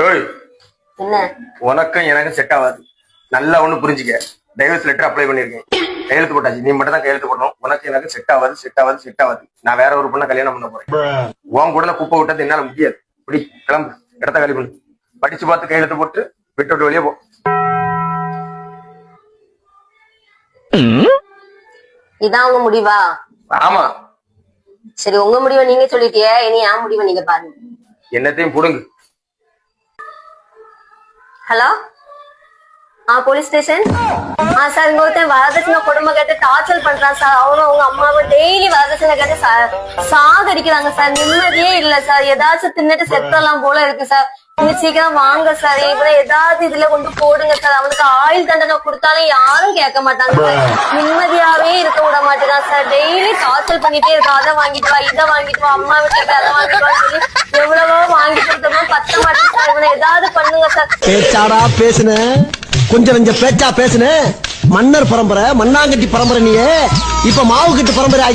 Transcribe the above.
ஏய், என்ன உனக்கும் எனக்கும் செட் ஆகாது. நல்லா ஒண்ணு புரிஞ்சுக்க. டைவர்ஸ் லெட்டர் அப்ளை பண்ணிருக்கேன், கையெழுத்து போட்டாச்சு. நீ மட்டும் தான் கையெழுத்து போடணும். உனக்கு எனக்கு செட் ஆகாது, செட் ஆகாது, செட் ஆகாது. நான் வேற ஒரு பொண்ணை கல்யாணம் பண்ண போறேன். உன் கூட குப்பை விட்டது என்னால முடியாது. இப்படி கிளம்பு, இடத்த காலி பண்ணு. படிச்சு பார்த்து கையெழுத்து போட்டு விட்டு வெளியே போ. இதான் உங்க முடிவா? ஆமா, சரி, உங்க முடிவை நீங்க சொல்லிட்டியே, இனி என் முடிவை நீங்க பாருங்க. என்னத்தையும் புடுங்கு. Hello, police station. சார், இங்க ஒருத்தன் வரதட்சணை கொடுமை கேட்டு டார்ச்சர் பண்றான் சார். அவனும் அவங்க அம்மாவை டெய்லி வரதட்சணை கேட்டு சாகடிக்கிறாங்க சார். நிம்மதியே இல்ல சார். ஏதாச்சும் தின்னுட்டு செத்தலாம் போல இருக்கு சார். நீங்க சீக்கிரம் வாங்க சார். இவனை ஏதாவது இதுல கொண்டு போடுங்க சார். அவனுக்கு ஆயுள் தண்டனை கொடுத்தாலும் யாரும் கேட்க மாட்டாங்க சார். நிம்மதியாவே இருக்க விட மாட்டேங்கான் சார். டெய்லி டார்ச்சர் பண்ணிட்டே இருக்கான். அதை வாங்கிட்டு வா, இதை வாங்கிட்டு வா, அம்மா வீட்டுல போய் அதை வாங்கிட்டு வான்னு சொல்லி எவ்வளவோ வாங்கி கொடுத்தோமோ பத்த மாட்டேன் சார். இவனை ஏதாவது பண்ணுங்க சார். பேச்சாடா பேசுன, கொஞ்சம் கொஞ்சம் பேச்சா பேசுன. மன்னர் பரம்பரை, மண்ணாங்கட்டி பரம்பரை. நீ இப்ப மாவு கட்டு பரம்பரை ஆகி